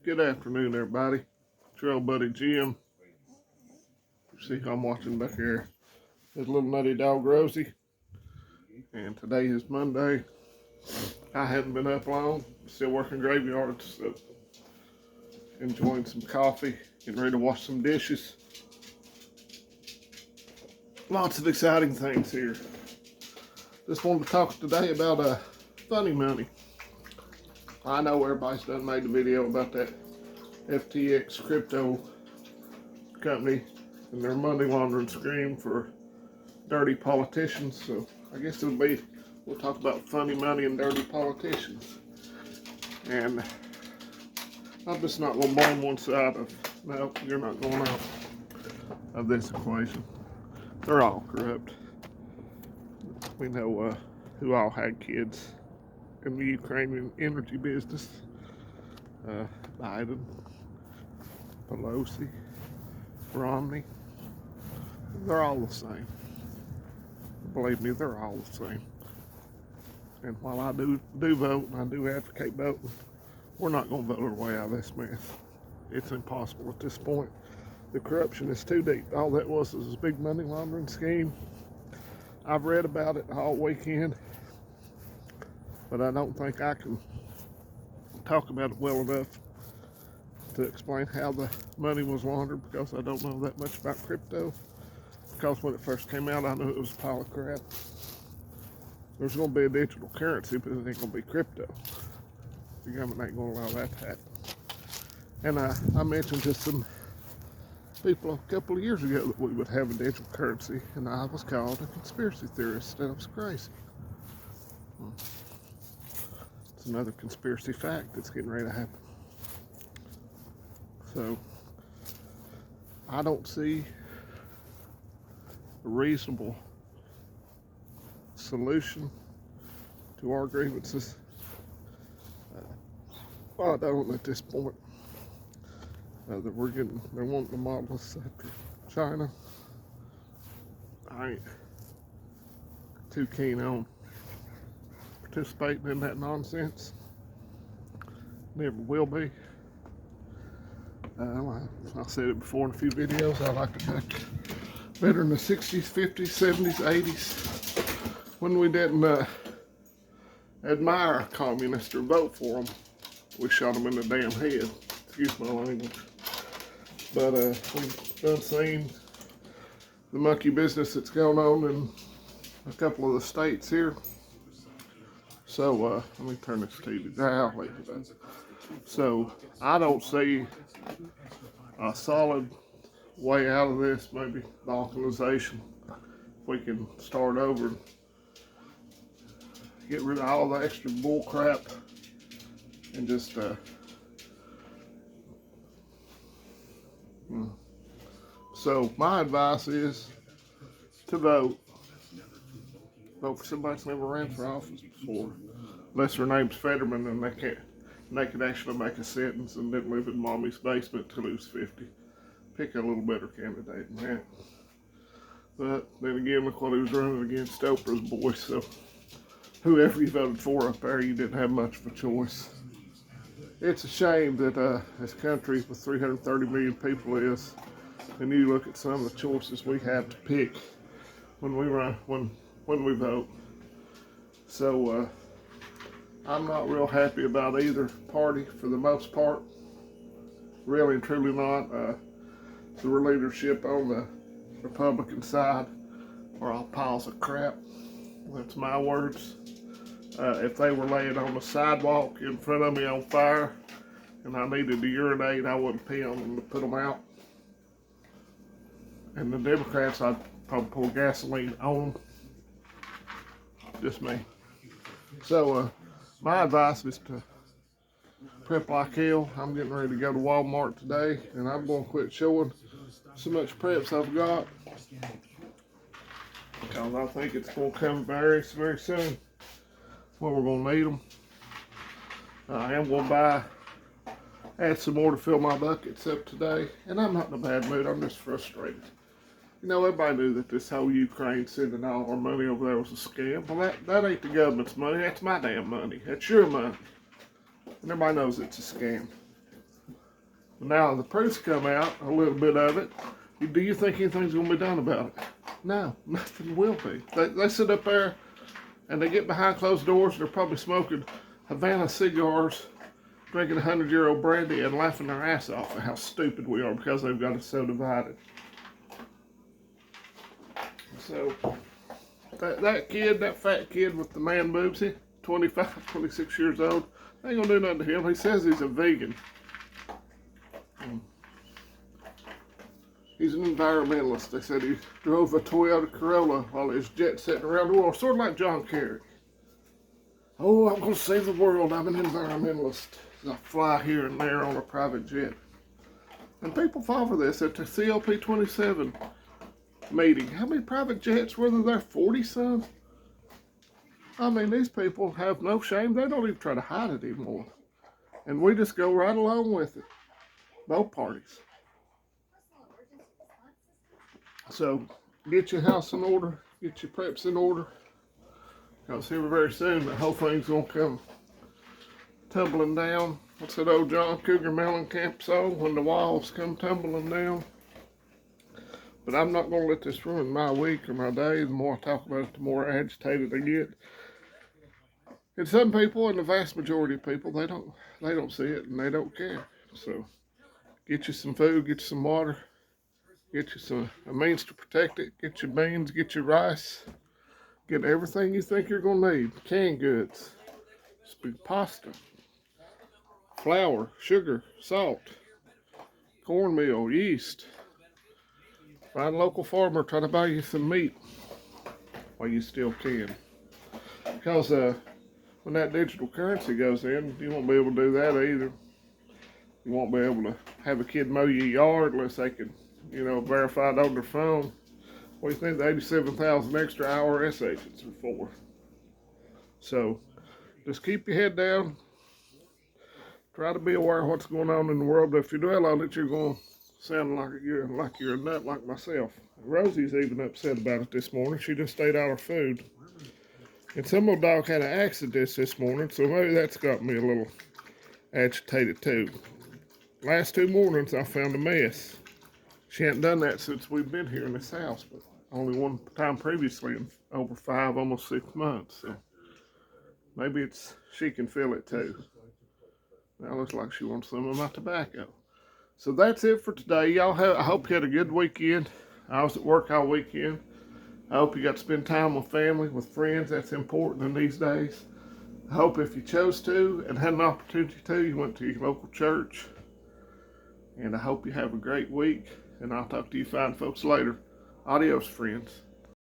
Good afternoon, everybody. It's your old buddy Jim. You see who I'm watching back here? His little nutty dog Rosie. And today is Monday. I haven't been up long. Still working graveyards, so enjoying some coffee, getting ready to wash some dishes. Lots of exciting things here. Just wanted to talk today about funny money. I know everybody's done made a video about that FTX crypto company and their money laundering scheme for dirty politicians. So I guess we'll talk about funny money and dirty politicians. And I'm just not going to blame one side of, no, you're not going out of this equation. They're all corrupt. We know who all had kids in the Ukrainian energy business. Biden, Pelosi, Romney. They're all the same. Believe me, they're all the same. And while I do vote and I do advocate voting, we're not going to vote our way out of this mess. It's impossible at this point. The corruption is too deep. All that was a big money laundering scheme. I've read about it all weekend, but I don't think I can talk about it well enough to explain how the money was laundered, because I don't know that much about crypto. Because when it first came out, I knew it was a pile of crap. There's going to be a digital currency, but it ain't going to be crypto. The government ain't going to allow that to happen. And I mentioned to some people a couple of years ago that we would have a digital currency, and I was called a conspiracy theorist, and I was crazy. It's another conspiracy fact that's getting ready to happen. So I don't see a reasonable solution to our grievances. I don't at this point. That they're wanting to model us after China. I ain't too keen on participating in that nonsense. Never will be. I said it before in a few videos. I like to take better in the 60s, 50s, 70s, 80s, when we didn't admire communists or vote for them. We shot them in the damn head. Excuse my language. But we've done seen the monkey business that's going on in a couple of the states here. So let me turn this TV down. So I don't see a solid way out of this. Maybe balkanization. If we can start over and get rid of all the extra bull crap and just So my advice is to vote. Vote for somebody that's never ran for office before. Unless their name's Fetterman and they can actually make a sentence and didn't live in mommy's basement till he was 50. Pick a little better candidate than that. But then again, look what he was running against, Oprah's boy. So whoever you voted for up there, you didn't have much of a choice. It's a shame that this country with 330 million people is, and you look at some of the choices we have to pick when we vote. So I'm not real happy about either party for the most part. Really and truly not. The leadership on the Republican side are all piles of crap. That's my words. If they were laying on the sidewalk in front of me on fire and I needed to urinate, I wouldn't pee on them to put them out. And the Democrats, I'd probably pour gasoline on them. Just me. So my advice is to prep like hell. I'm getting ready to go to Walmart today, and I'm going to quit showing so much preps I've got, because I think it's going to come very, very soon when we're going to need them. I am going to add some more to fill my buckets up today, and I'm not in a bad mood. I'm just frustrated. You know, everybody knew that this whole Ukraine sending all our money over there was a scam. Well, that ain't the government's money. That's my damn money. That's your money. And everybody knows it's a scam. Now the proof's come out, a little bit of it. Do you think anything's going to be done about it? No, nothing will be. They sit up there and they get behind closed doors and they're probably smoking Havana cigars, drinking 100-year-old brandy and laughing their ass off at how stupid we are because they've got us so divided. So, that kid, that fat kid with the man boobs, 25, 26 years old, ain't gonna do nothing to him. He says he's a vegan. He's an environmentalist. They said he drove a Toyota Corolla while he was jet setting around the world, sort of like John Kerry. Oh, I'm going to save the world. I'm an environmentalist. I fly here and there on a private jet. And people fall for this at the COP27 meeting. How many private jets were there? 40-some? I mean, these people have no shame. They don't even try to hide it anymore. And we just go right along with it. Both parties. So, get your house in order, get your preps in order, because here very soon the whole thing's going to come tumbling down. What's that old John Cougar Mellencamp song, when the walls come tumbling down? But I'm not going to let this ruin my week or my day. The more I talk about it, the more agitated I get. And some people, and the vast majority of people, they don't see it and they don't care. So, get you some food, get you some water. Get you a means to protect it. Get your beans, get your rice. Get everything you think you're going to need. Canned goods, pasta, flour, sugar, salt, cornmeal, yeast. Find a local farmer, try to buy you some meat while you still can. Because when that digital currency goes in, you won't be able to do that either. You won't be able to have a kid mow your yard unless they can, verify it on their phone. What do you think the 87,000 extra IRS agents are for? So, just keep your head down. Try to be aware of what's going on in the world. But if you dwell on it, you're going to sound like you're a nut like myself. Rosie's even upset about it this morning. She just ate all her food. And some old dog had an accident this morning, so maybe that's got me a little agitated too. Last 2 mornings, I found a mess. She hadn't done that since we've been here in this house, but only one time previously in over 5, almost 6 months. So maybe she can feel it too. Now it looks like she wants some of my tobacco. So that's it for today. I hope you had a good weekend. I was at work all weekend. I hope you got to spend time with family, with friends. That's important in these days. I hope if you chose to and had an opportunity to, you went to your local church. And I hope you have a great week. And I'll talk to you fine folks later. Adios, friends.